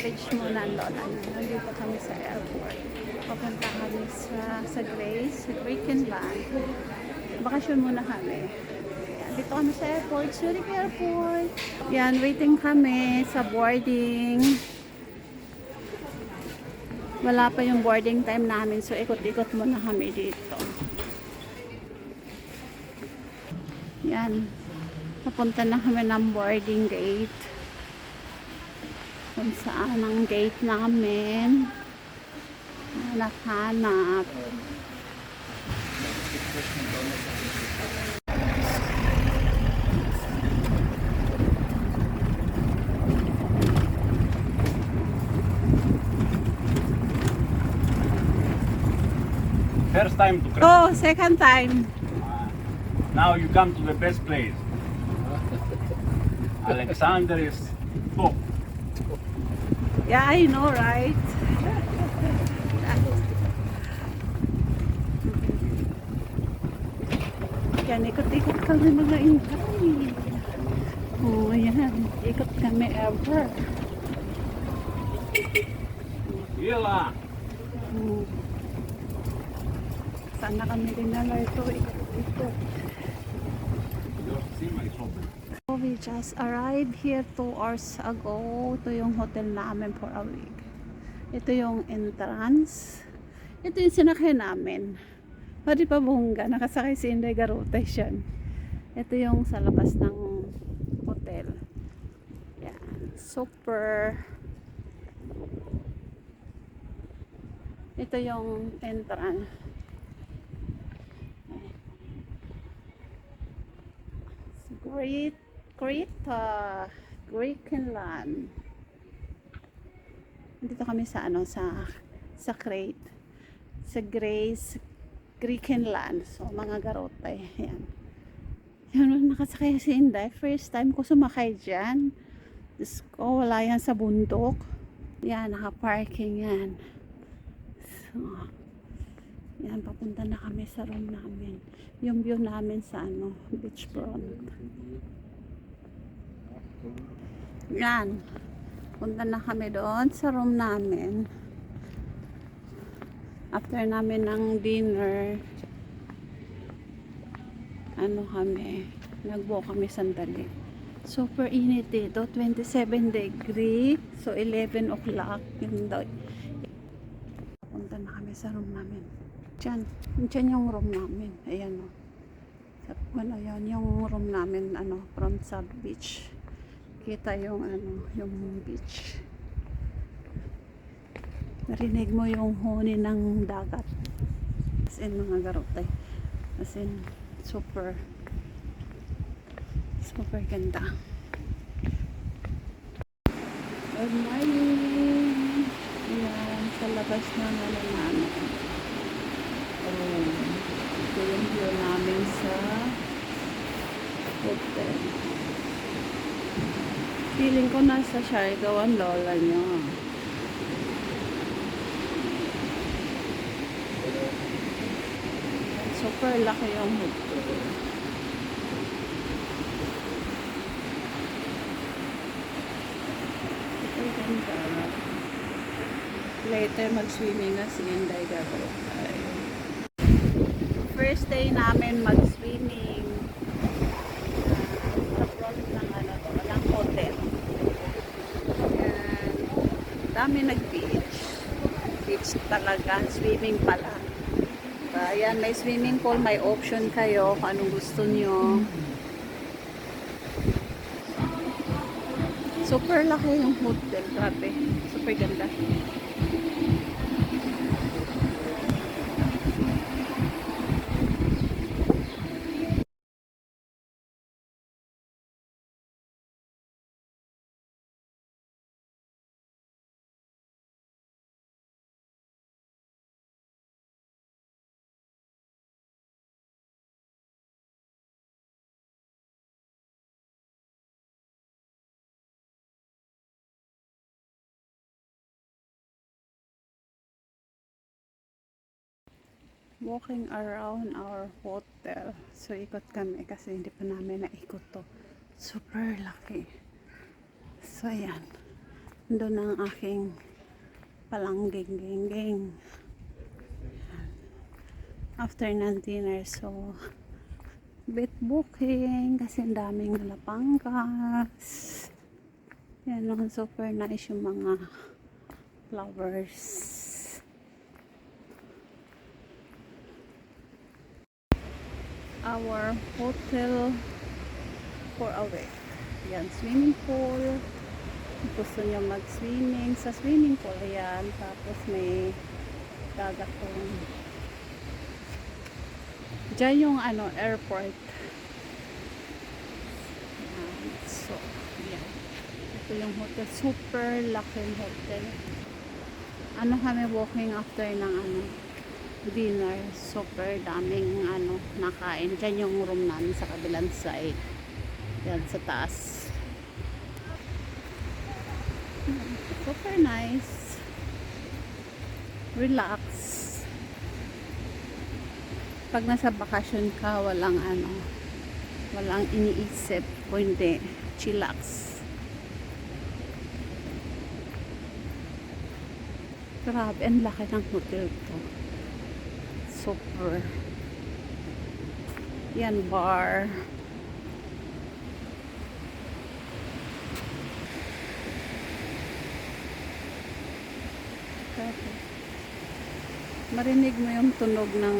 cottage muna ang lola niya. Nandito kami sa airport. Papunta kami sa Grace, sa Greekenland. Bakasyon muna kami. Ayan, dito kami sa airport, Zurich Airport. Yan, waiting kami sa boarding. Wala pa yung boarding time namin, so ikot-ikot muna kami dito. Yan. Papunta na kami ng boarding gate. Kung saan ang gate namin. Hanap-hanap. First time to come. Oh, second time. Now you come to the best place. Alexander is top. Yeah, I know, right? Yan, ikot-ikot kami mga intay. Oh, yan. Ikot kami ever. Hila. Hmm. Sana kami din na ito. Ikot-ikot. You see my problem. So, we just arrived here 2 hours ago. Ito yung hotel namin for a week. Ito yung entrance. Ito yung sinakyan namin. Pwede pa bongga. Nakasakay si Inday Garutay siya. Ito yung sa labas ng hotel. Yan. Super. Ito yung entrance. Great Greekenland. Dito kami sa Crete. Sa Grace Greekenland. So mga garotay. Yan. Yan, nakasakay si Inday. First time ko sumakay dyan. Diyos ko, wala yan sa bundok. Yan, naka-parking yan. So, yan, papunta na kami sa room namin. Yung view namin sa beachfront. Yan. Punta na kami doon sa room namin. After namin ng dinner, nag-walk kami sandali. Super init dito, 27 degree. So 11 o'clock. Punta na kami sa room namin. Diyan yung room namin. Ayan o. Yan yung room namin, from sa beach. Kita yung yung beach. Narinig mo yung huni ng dagat. As in, mga garotay. As in, super ganda. Good morning. Ayan, sa labas ng namin. Ito yung view namin sa hotel. Feeling ko nasa Siargao ang lola niya. Super laki yung hotel. Super ganda. Later mag-swimming na si Inday Garutay. First day namin mag-swimming sa front ng hotel. Ayan. Dami nag-beach. Beach talaga. Swimming pala. Ayan, may swimming pool. May option kayo kung anong gusto nyo. Super laki yung hotel. Grabe. Super ganda. Walking around our hotel. So, ikot kami kasi hindi pa namin naikot to. Super laki. So, ayan. Doon ang aking palangging-geng-geng. After ng dinner, so bit booking kasi ang daming nalapangkas. Yan, super nice yung mga flowers. Our hotel for a week. Yan, swimming pool. Gusto nyo mag-swimming sa swimming pool. Ayan, tapos may dagat kong dyan yung airport. Ayan, so, yan. Ito yung hotel. Super laking hotel. Kami walking after ng dinner. Super daming nakain. Dyan yung room namin sa kabilang side. Yan, sa taas. Super nice. Relax. Pag nasa bakasyon ka, walang iniisip. Kundi, chillax. Grabe, ang laki ng hotel to. Super. Yan, bar. Marinig mo yung tunog ng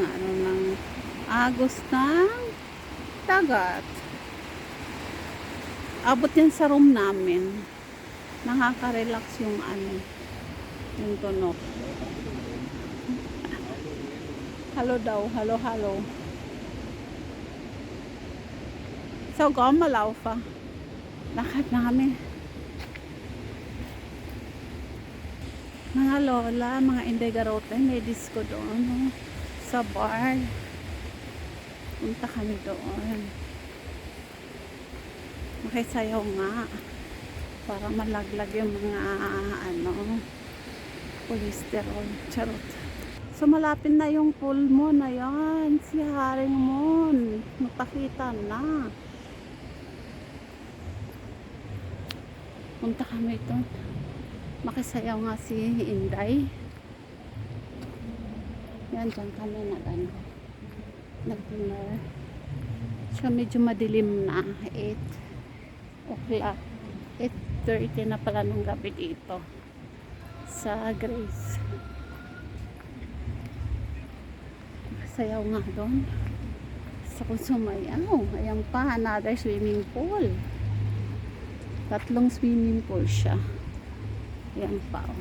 agos ng dagat. Abot yan sa room namin. Nakaka-relax yung yung tunog. Halo daw, halo. So, gumalaw pa. Lakad namin. Mga lola, mga indigarote, may disco doon, sa bar. Punta kami doon. Makisayaw nga. Para malaglag yung mga, cholesterol. Charot. So, malapit na yung pool mo na yan. Si Haring Moon. Magpakita na. Punta kami doon. Makisayaw nga si Inday. Yan, dyan kami nag-dinner. So, medyo madilim na. 8 o'clock. 8:30 na pala ng gabi dito. Sa Grace. Makisayaw nga doon. Sa Kusumayaw. Ayan pa, another swimming pool. 3 swimming pool siya. Yan pa, oh.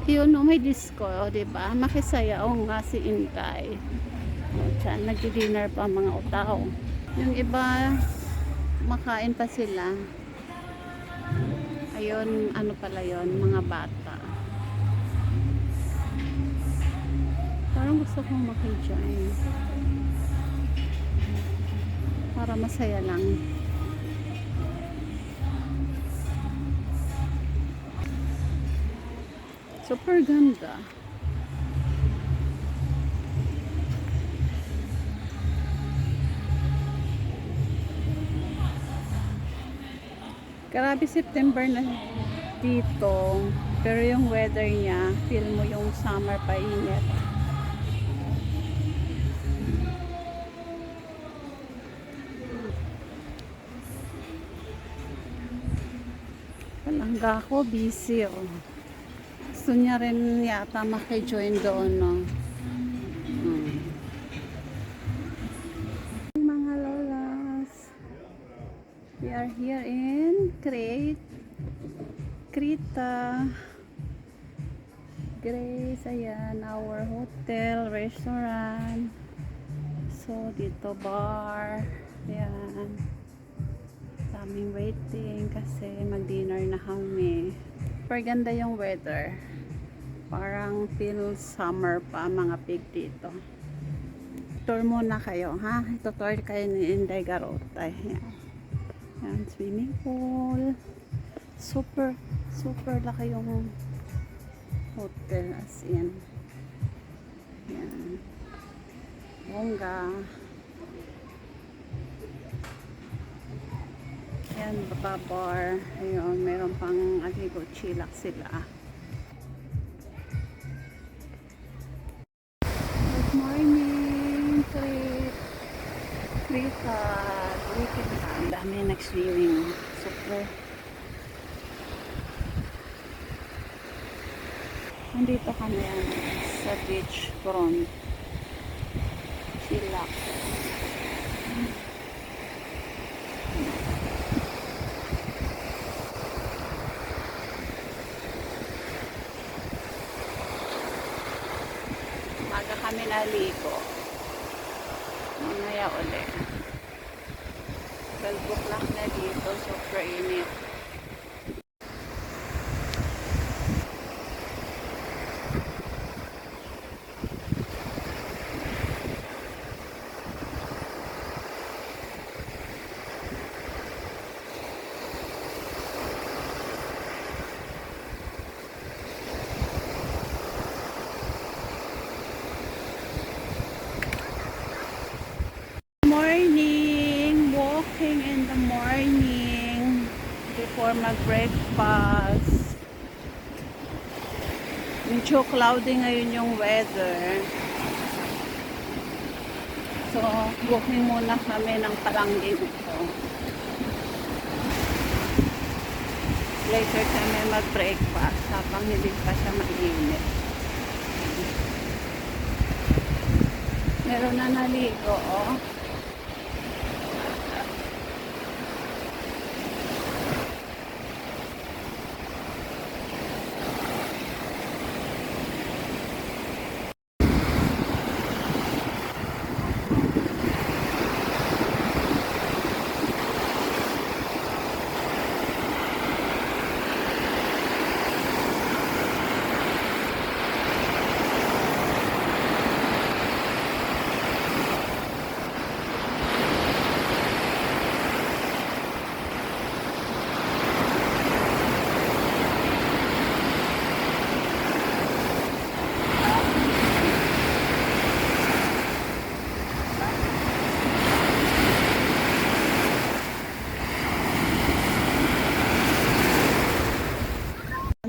Yun, may disco, diba? Makisayaw nga si Intay. Diyan, nag-dinner pa mga utaw. Yung iba, makain pa sila. Ayun, pala yun, mga bata. Parang gusto kong maki-join. Para masaya lang. Super ganda. Grabe, September na dito. Pero yung weather niya, feel mo yung summer pa init. Palangga ko, busy, oh. Gusto niya rin yata maki-join doon, no? Mga lolas, we are here in Krita Grace. Ayan, our hotel, restaurant. So, dito bar. Ayan. Daming waiting kasi mag-dinner na kami. Super ganda yung weather. Parang feel summer pa mga pig dito. Tour muna kayo, ha? Ito-tour kayo ni Inday Garota. Ayan. Ayan, swimming pool. Super laki yung hotel as in. mangga. Ayan, baba bar. Ayun, meron pang aligo chilak sila. Good morning, Krita. Weekend na. Ang dami nag-swimming. Super. Nandito kami sa beach front. Chilak. Maga kami naligo. Mamaya ulit. 12 o'clock na dito. Super init. Morning, walking in the morning before mag-breakfast. Medyo cloudy ngayon yung weather. So, walking muna kami ng Palanggi ito. Later kami mag-breakfast habang hindi pa siya mainit. Meron na naligo, oh.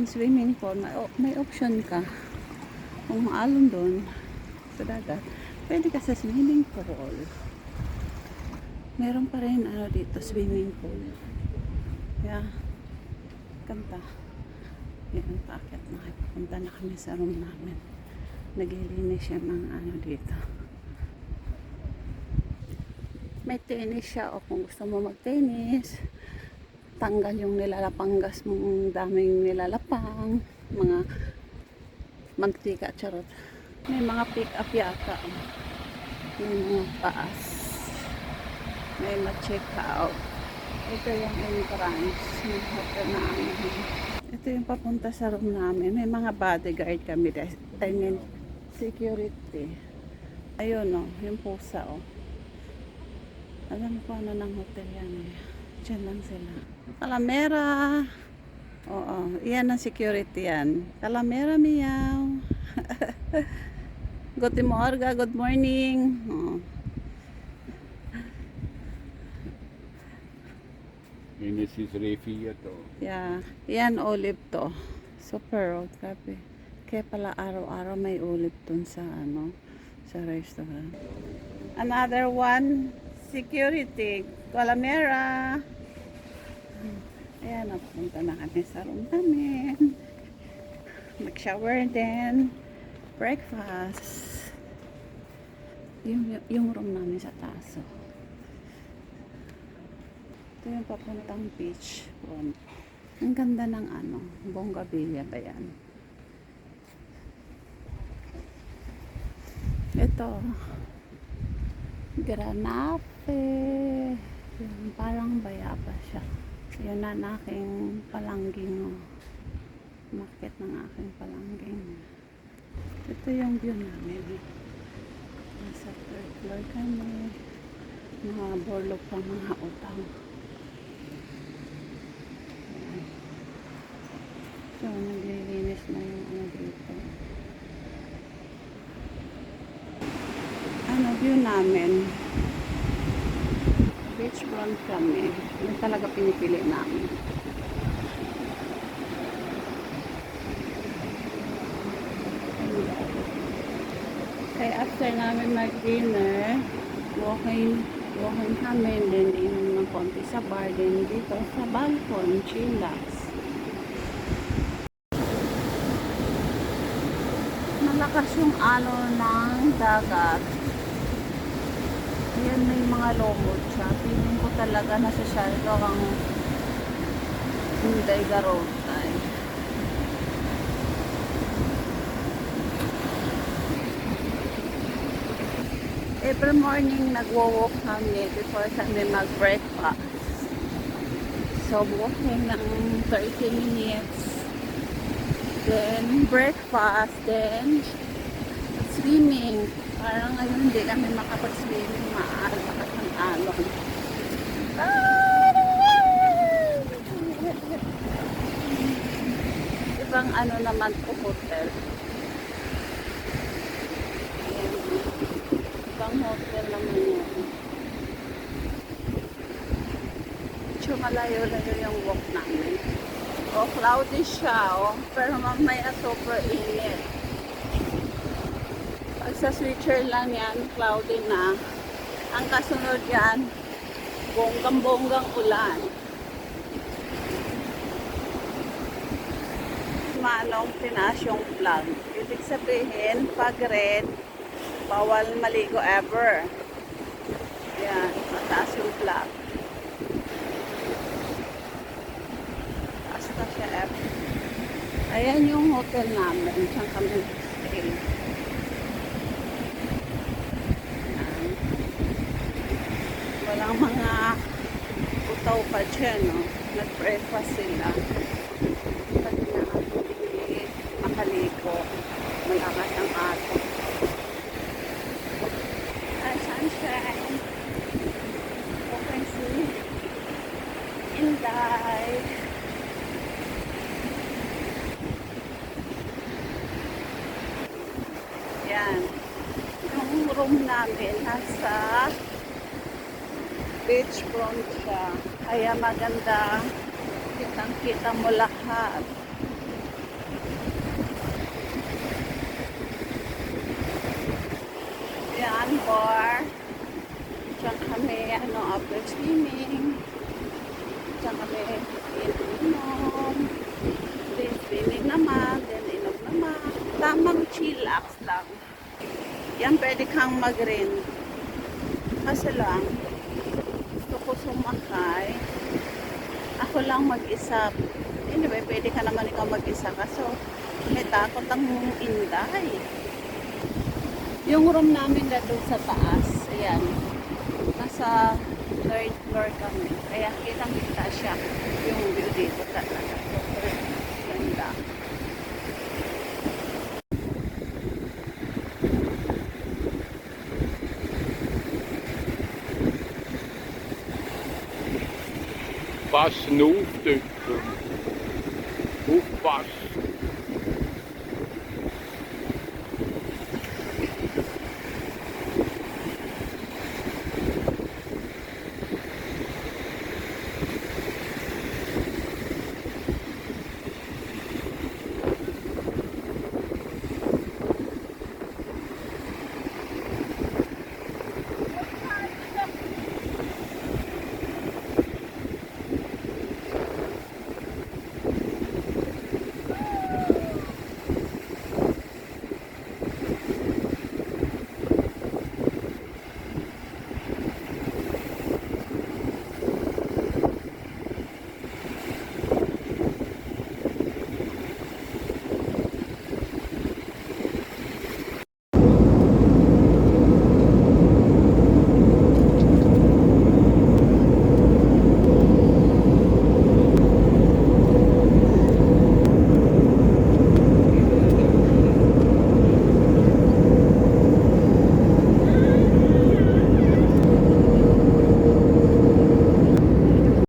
Swimming pool, may option ka kung maalon doon sa dagat, pwede ka sa swimming pool. Meron pa rin ano dito, swimming pool. Yeah, kanta. Yan, paakit na kayo. Punta na kami sa room namin. Naglilinis siya ng ano dito. May tennis siya, o kung gusto mo mag-tennis, tanggal yung nilalapang gas mong daming nilalapang, mga mantika, charot. May mga pick-up yata. May mga paas. May ma-check out. Ito yung entrance ng hotel namin. Ito yung papunta sa room namin. May mga bodyguard kami. I mean, security. Ayun o, yung pusa o. Alam ko ano ng hotel yan eh. Diyan lang sila. Calamera. Oo, iyan ang security yan. Calamera meow. Good morning, good morning. Oh. Ini si Refi to. Yeah, yan olive to. Super, oh, grabe. Kaya pala araw-araw may olive dun sa ano, sa restaurant. Another one, security. Calamera. Ayan, napunta na kami sa room namin. Mag-shower din. Breakfast. Yung room namin sa taso. Ito yung papuntang beach front. Ang ganda ng ano, Bongabilla ba yan? Ito, Granape. Yung parang bayaba siya. Yun na aking palangging. Oh. Market ng aking palangging. Ito yung view namin. Nasa third floor kami. Mga borlog pa mga utang. Ayan. So, naglilinis na yung ano dito. ano, view namin. Beachfront kami. Yun talaga pinipili namin. Kaya after namin mag-dinner, walking kami, then inom ng konti sa bar, then dito sa balcony, chillax. Malakas yung alo ng dagat. Ayan, may mga lomot siya. Feeling ko talaga nasa Siargao ang Inday Garotay. Every morning nagwo-walk kami before kami mag-breakfast. So walking ng 30 minutes. Then breakfast. Then swimming. Parang ngayon hindi kami makapag-swimming. Maalakas ang alon. Ibang ano naman po hotel. Ibang hotel naman yun. So malayo-layo yung walk namin. O, cloudy siya, o. Pero mamaya super init. Pag sa Switzerland yan, cloudy na. Ang kasunod yan, bonggang-bonggang ulan. Manong tinaas yung flag. Ibig sabihin, pag red, bawal maligo ever. Yan, mataas yung flag. Taas na siya ever. Ayan yung hotel namin. Saan kami stay. Yan. Walang mga utaw pa dyan, no? Nag-breakfast sila. Pati na hindi makaligo. Malakas ang ato. Sunshine. Open sea. Inday. Yan. Yung room namin nasa beachfront siya. Kaya maganda. Kitang-kita mo lahat. Yan, bar. Diyan kami, after swimming. Diyan kami inom. Then swimming naman, then inom naman. Tamang chillax lang. Yan, pwede kang mag-rent. Kasi lang, gusto ko sumakay. Ako lang mag-isa. Anyway, pwede ka naman ikaw mag-isa. Kaso, may takot ang Inday. Yung room namin na doon sa taas, ayan, nasa 3rd floor kami. Kaya kitang-kita siya yung view dito talaga. Super ganda. Bare snoft ut. Bass.